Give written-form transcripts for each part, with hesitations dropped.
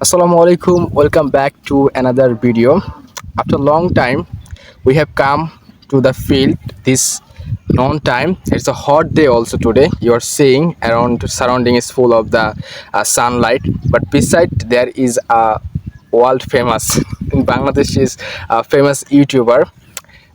Assalamu alaikum. Welcome back to another video. After a long time, we have come to the field this noon time. It's a hot day also today. You are seeing around surrounding is full of the sunlight, but beside there is a world famous in Bangladesh is a famous YouTuber,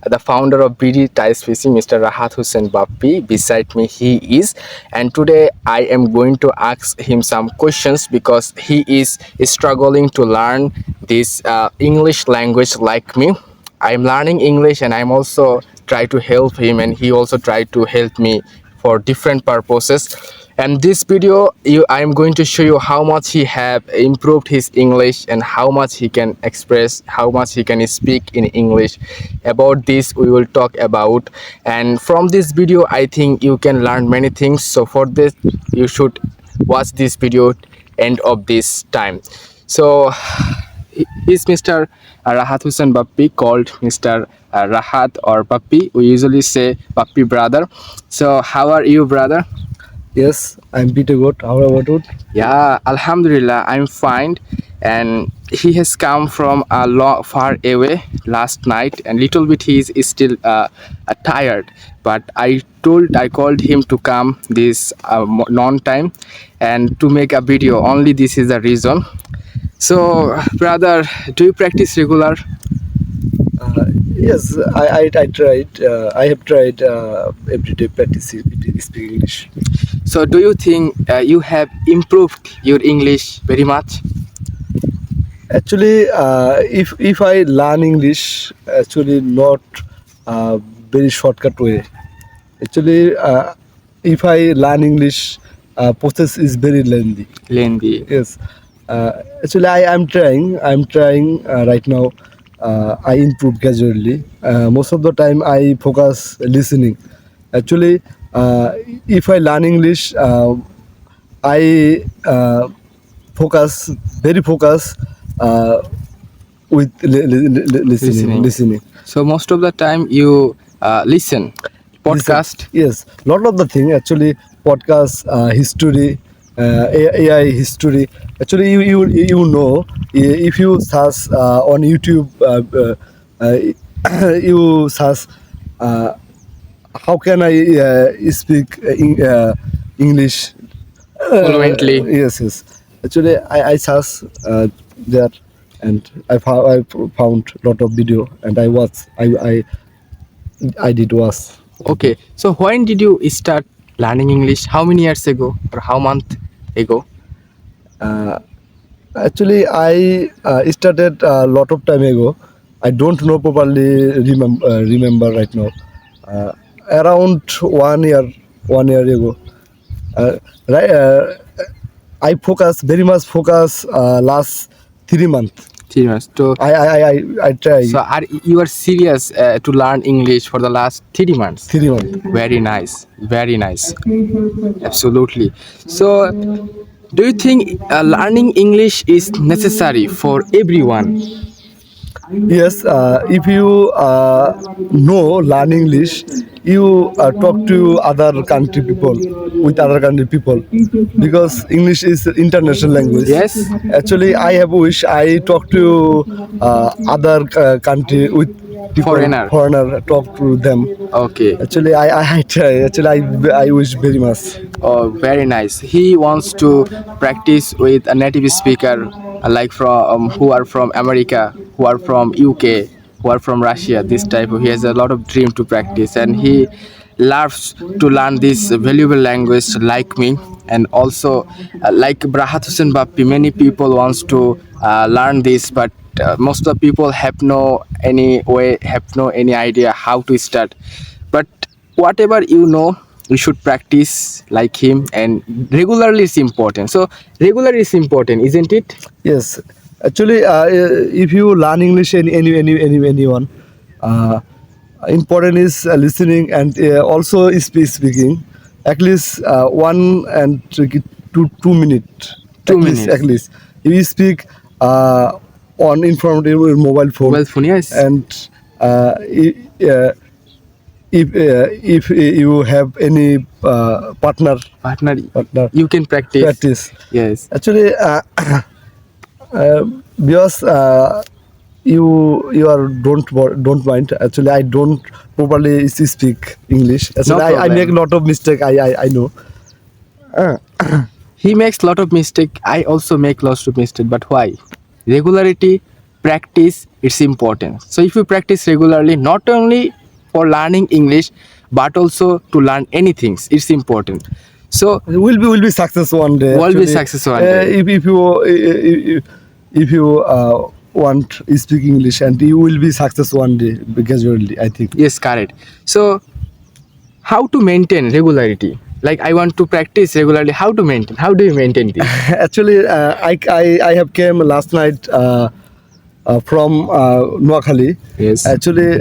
the founder of BD Ties Fishing, Mr. Rahat Hussein Bappi. Beside me, he is, and today I am going to ask him some questions because he is struggling to learn this English language like me. I'm learning English, and I'm also try to help him, and he also try to help me for different purposes. And this video, I am going to show you how much he have improved his English and how much he can express, how much he can speak in English. About this, we will talk about. And from this video, I think you can learn many things. So for this, you should watch this video end of this time. So is Mr. Rahat Hussein Bappi, called Mr. Rahat or Bappi. We usually say Bappi brother. So how are you, brother? Yes, I'm pretty good. How about it? Yeah, Alhamdulillah, I'm fine. And he has come from a long, far away last night, and little bit he is still tired. But I called him to come this non time, and to make a video. Only this is the reason. So, brother, do you practice regular? Yes, I tried. I have tried every day practice speak English. So, do you think you have improved your English very much? Actually, if I learn English, actually not very shortcut way. Actually, if I learn English, process is very lengthy. Lengthy. Yes. Actually, I am trying. I'm trying right now. I improve gradually. Most of the time, I focus listening. Actually, if I learn English, I focus very focus uh, with listening. Listening. Listening. So, most of the time you listen podcast. Yes, lot of the thing actually podcast history, AI history. Actually, you know if you search on YouTube, you search how can I speak English Fluently. yes. Actually, I search there and I found lot of video and I did watch. Okay. So, when did you start learning English? How many years ago or how month ago? Uh, Actually, I started a lot of time ago. I don't know properly remember right now. Uh, Around 1 year ago. Uh, right, I focus very much focus last 3 months. 3 months. So, I try are you are serious to learn English for the last 3 months? 3 months. Very nice. Very nice. Absolutely. So, do you think learning English is necessary for everyone? Yes, if you know learn English, you talk to other country people with other country people because English is international language. Yes. Actually, I have wish I talk to other country with people Foreigner. foreigner talk to them. Okay. Actually, I try. Actually, I wish very much. Oh, very nice. He wants to practice with a native speaker, like from who are from America, who are from UK, who are from Russia. This type. He has a lot of dream to practice, and he loves to learn this valuable language like me. And also, like Brahat Hussein Bappi, many people wants to learn this, but most of the people have no any way, have no any idea how to start. But whatever you know, you should practice like him, and regularly is important. So regular is important, isn't it? Yes, actually, if you learn English anyone, uh, important is listening and also speaking. At least 1 and 2 minutes. Two At least, minutes at least. If you speak on in front of your mobile phone, Mobile phone, yes. and uh, i- uh, if you have any Partner, partner you can practice. practice. Yes. Actually, Uh, because you are don't mind. Actually, I don't properly speak English. No Actually, I make a problem. lot of mistake. I know. Uh, He makes lot of mistake. I also make lots of mistake. But why? Regularity, practice, it's important. So if you practice regularly, not only for learning English, but also to learn anything, it's important. So will be success one day. will be Actually, success one day. if you want to speak English, and you will be success one day gradually, I think. Yes, correct. So how to maintain regularity? Like I want to practice regularly. How to maintain? How do you maintain this? Actually, I have came last night from Noakhali. Yes. Actually,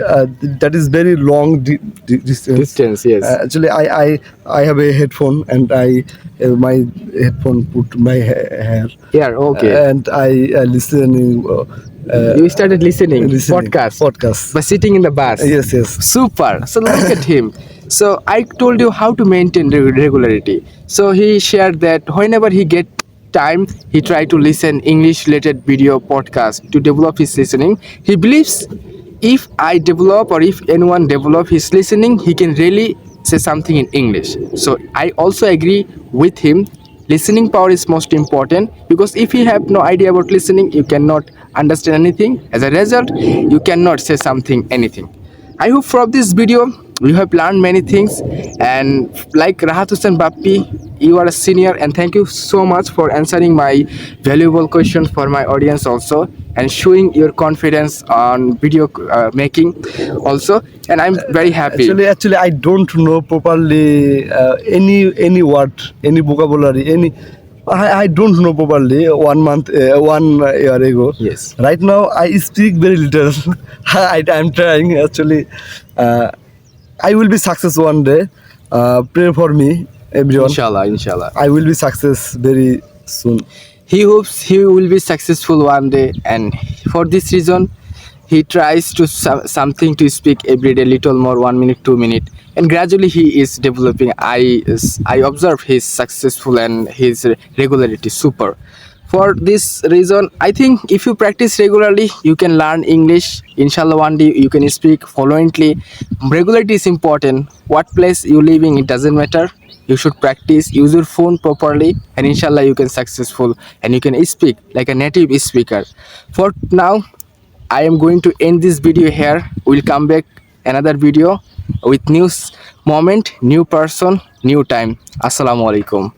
that is very long distance. Distance, yes. Actually, I have a headphone, and I my headphone put my hair, Here, okay. and I listening. You started listening Listening podcast podcast. by sitting in the bus. Yes, yes. Super. So look at him. So I told you how to maintain regularity. So he shared that whenever he get time, he try to listen English related video podcast to develop his listening. He believes if I develop or if anyone develop his listening, he can really say something in English. So I also agree with him. Listening power is most important because if you have no idea about listening, you cannot understand anything. As a result, you cannot say something anything. I hope from this video you have learned many things, and like Rahat Hussain Bappi, you are a senior, and thank you so much for answering my valuable questions for my audience also, and showing your confidence on video making also, and I'm very happy. Actually, I don't know properly any word, any vocabulary, any. I don't know properly. 1 month, 1 year ago. Yes. Right now, I speak very little. I'm trying. Actually, uh, I will be success one day. Pray for me, everyone. Inshallah, inshallah. I will be success very soon. He hopes he will be successful one day, and for this reason, he tries to something to speak every day, little more, 1 minute, 2 minute, and gradually he is developing. I observe he's successful and his regularity super. For this reason, I think if you practice regularly, you can learn English. Inshallah, one day you can speak fluently. Regularity is important. What place you living, it doesn't matter. You should practice, use your phone properly, and inshallah you can successful and you can speak like a native speaker. For now, I am going to end this video here. We'll come back another video with new moment, new person, new time. Assalamu alaikum.